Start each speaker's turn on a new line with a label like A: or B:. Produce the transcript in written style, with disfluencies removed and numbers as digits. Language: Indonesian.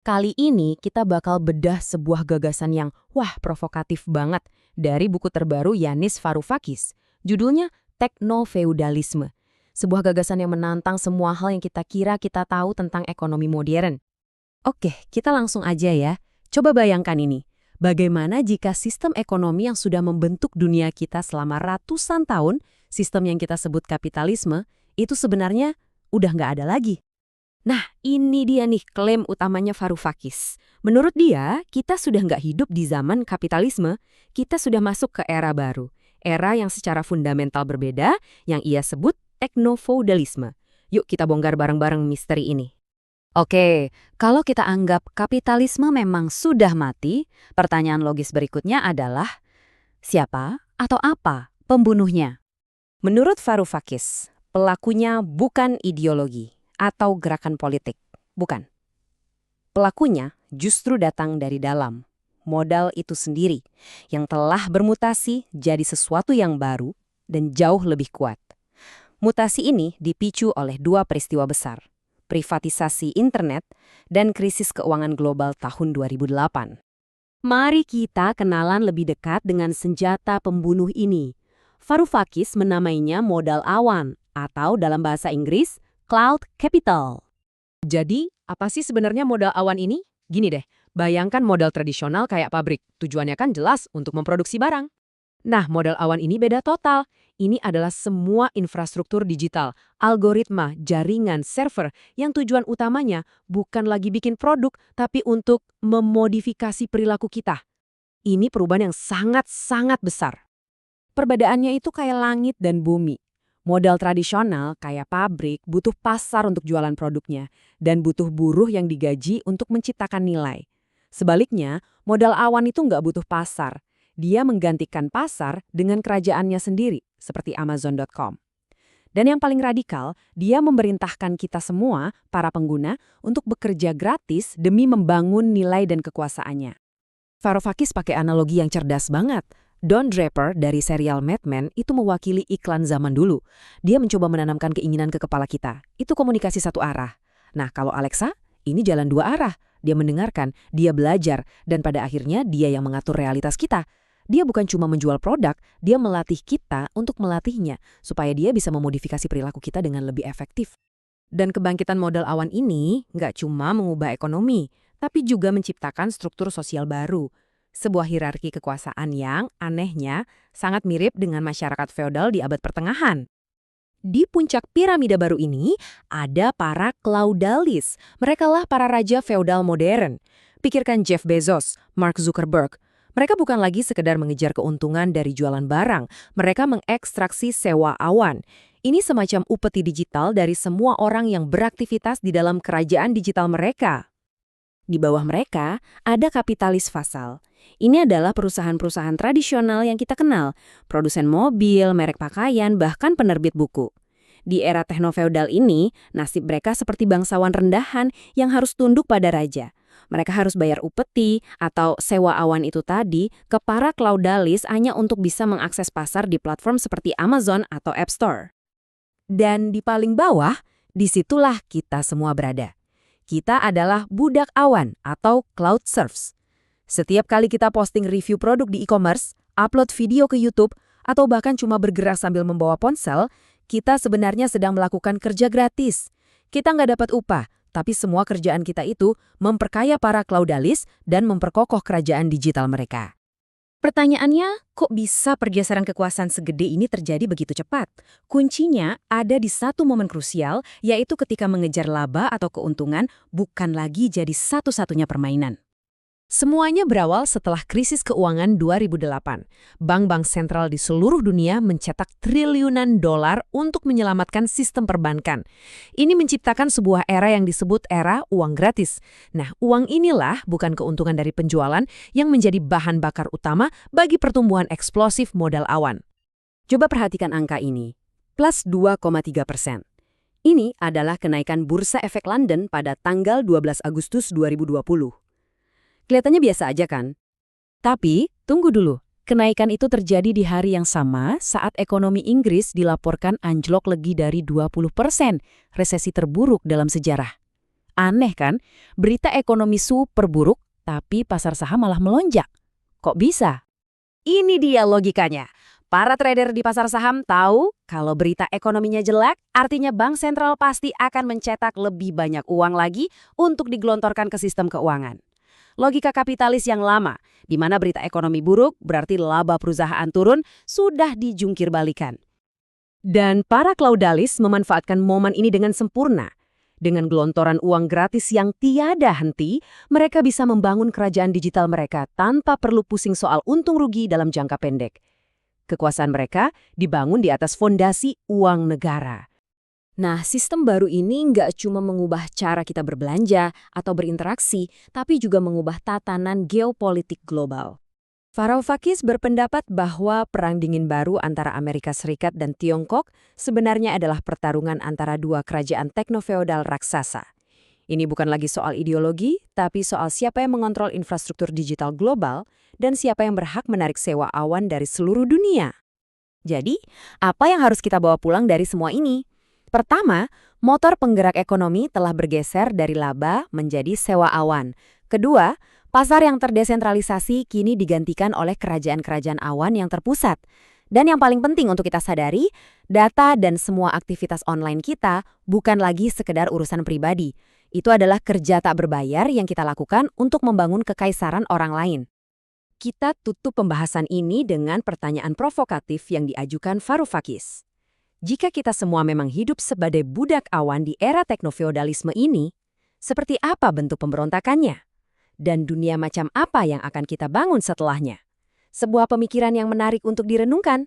A: Kali ini kita bakal bedah sebuah gagasan yang provokatif banget dari buku terbaru Yanis Varoufakis. Judulnya Teknofeudalisme. Sebuah gagasan yang menantang semua hal yang kita kira kita tahu tentang ekonomi modern. Oke, kita langsung aja ya. Coba bayangkan ini. Bagaimana jika sistem ekonomi yang sudah membentuk dunia kita selama ratusan tahun, sistem yang kita sebut kapitalisme, itu sebenarnya udah nggak ada lagi? Nah, ini dia nih klaim utamanya Varoufakis. Menurut dia, kita sudah nggak hidup di zaman kapitalisme, kita sudah masuk ke era baru. Era yang secara fundamental berbeda, yang ia sebut teknofeudalisme. Yuk kita bongkar bareng-bareng misteri ini. Oke, kalau kita anggap kapitalisme memang sudah mati, pertanyaan logis berikutnya adalah, siapa atau apa pembunuhnya? Menurut Varoufakis, pelakunya bukan ideologi atau gerakan politik. Bukan. Pelakunya justru datang dari dalam. Modal itu sendiri yang telah bermutasi jadi sesuatu yang baru dan jauh lebih kuat. Mutasi ini dipicu oleh dua peristiwa besar, privatisasi internet dan krisis keuangan global tahun 2008. Mari kita kenalan lebih dekat dengan senjata pembunuh ini. Varoufakis menamainya modal awan atau dalam bahasa Inggris, cloud capital. Jadi, apa sih sebenarnya modal awan ini? Gini deh, bayangkan modal tradisional kayak pabrik. Tujuannya kan jelas untuk memproduksi barang. Nah, modal awan ini beda total. Ini adalah semua infrastruktur digital, algoritma, jaringan, server yang tujuan utamanya bukan lagi bikin produk, tapi untuk memodifikasi perilaku kita. Ini perubahan yang sangat-sangat besar. Perbedaannya itu kayak langit dan bumi. Modal tradisional kayak pabrik butuh pasar untuk jualan produknya dan butuh buruh yang digaji untuk menciptakan nilai. Sebaliknya, modal awan itu nggak butuh pasar. Dia menggantikan pasar dengan kerajaannya sendiri, seperti Amazon.com. Dan yang paling radikal, dia memerintahkan kita semua, para pengguna, untuk bekerja gratis demi membangun nilai dan kekuasaannya. Varoufakis pakai analogi yang cerdas banget. Don Draper dari serial Mad Men itu mewakili iklan zaman dulu. Dia mencoba menanamkan keinginan ke kepala kita. Itu komunikasi satu arah. Nah, kalau Alexa, ini jalan dua arah. Dia mendengarkan, dia belajar, dan pada akhirnya dia yang mengatur realitas kita. Dia bukan cuma menjual produk, dia melatih kita untuk melatihnya, supaya dia bisa memodifikasi perilaku kita dengan lebih efektif. Dan kebangkitan modal awan ini nggak cuma mengubah ekonomi, tapi juga menciptakan struktur sosial baru. Sebuah hierarki kekuasaan yang, anehnya, sangat mirip dengan masyarakat feodal di abad pertengahan. Di puncak piramida baru ini, ada para klaudalis. Merekalah para raja feodal modern. Pikirkan Jeff Bezos, Mark Zuckerberg. Mereka bukan lagi sekedar mengejar keuntungan dari jualan barang. Mereka mengekstraksi sewa awan. Ini semacam upeti digital dari semua orang yang beraktivitas di dalam kerajaan digital mereka. Di bawah mereka, ada kapitalis vassal. Ini adalah perusahaan-perusahaan tradisional yang kita kenal, produsen mobil, merek pakaian, bahkan penerbit buku. Di era teknofeudal ini, nasib mereka seperti bangsawan rendahan yang harus tunduk pada raja. Mereka harus bayar upeti atau sewa awan itu tadi ke para klaudalis hanya untuk bisa mengakses pasar di platform seperti Amazon atau App Store. Dan di paling bawah, disitulah kita semua berada. Kita adalah budak awan atau cloud serfs. Setiap kali kita posting review produk di e-commerce, upload video ke YouTube, atau bahkan cuma bergerak sambil membawa ponsel, kita sebenarnya sedang melakukan kerja gratis. Kita nggak dapat upah, tapi semua kerjaan kita itu memperkaya para klaudalis dan memperkokoh kerajaan digital mereka. Pertanyaannya, kok bisa pergeseran kekuasaan segede ini terjadi begitu cepat? Kuncinya ada di satu momen krusial, yaitu ketika mengejar laba atau keuntungan bukan lagi jadi satu-satunya permainan. Semuanya berawal setelah krisis keuangan 2008. Bank-bank sentral di seluruh dunia mencetak triliunan dolar untuk menyelamatkan sistem perbankan. Ini menciptakan sebuah era yang disebut era uang gratis. Nah, uang inilah bukan keuntungan dari penjualan yang menjadi bahan bakar utama bagi pertumbuhan eksplosif modal awan. Coba perhatikan angka ini, plus 2,3%. Ini adalah kenaikan Bursa Efek London pada tanggal 12 Agustus 2020. Kelihatannya biasa aja kan? Tapi, tunggu dulu. Kenaikan itu terjadi di hari yang sama saat ekonomi Inggris dilaporkan anjlok lebih dari 20%, resesi terburuk dalam sejarah.
B: Aneh kan? Berita ekonomi super buruk, tapi pasar saham malah melonjak. Kok bisa?
C: Ini dia logikanya. Para trader di pasar saham tahu kalau berita ekonominya jelek, artinya bank sentral pasti akan mencetak lebih banyak uang lagi untuk digelontorkan ke sistem keuangan. Logika kapitalis yang lama, di mana berita ekonomi buruk berarti laba perusahaan turun, sudah dijungkir balikan.
A: Dan para klaudalis memanfaatkan momen ini dengan sempurna. Dengan gelontoran uang gratis yang tiada henti, mereka bisa membangun kerajaan digital mereka tanpa perlu pusing soal untung rugi dalam jangka pendek. Kekuasaan mereka dibangun di atas fondasi uang negara.
B: Nah, sistem baru ini nggak cuma mengubah cara kita berbelanja atau berinteraksi, tapi juga mengubah tatanan geopolitik global.
A: Varoufakis berpendapat bahwa perang dingin baru antara Amerika Serikat dan Tiongkok sebenarnya adalah pertarungan antara dua kerajaan teknofeodal raksasa. Ini bukan lagi soal ideologi, tapi soal siapa yang mengontrol infrastruktur digital global dan siapa yang berhak menarik sewa awan dari seluruh dunia.
B: Jadi, apa yang harus kita bawa pulang dari semua ini? Pertama, motor penggerak ekonomi telah bergeser dari laba menjadi sewa awan. Kedua, pasar yang terdesentralisasi kini digantikan oleh kerajaan-kerajaan awan yang terpusat. Dan yang paling penting untuk kita sadari, data dan semua aktivitas online kita bukan lagi sekedar urusan pribadi. Itu adalah kerja tak berbayar yang kita lakukan untuk membangun kekaisaran orang lain.
A: Kita tutup pembahasan ini dengan pertanyaan provokatif yang diajukan Varoufakis. Jika kita semua memang hidup sebagai budak awan di era teknofeodalisme ini, seperti apa bentuk pemberontakannya? Dan dunia macam apa yang akan kita bangun setelahnya? Sebuah pemikiran yang menarik untuk direnungkan.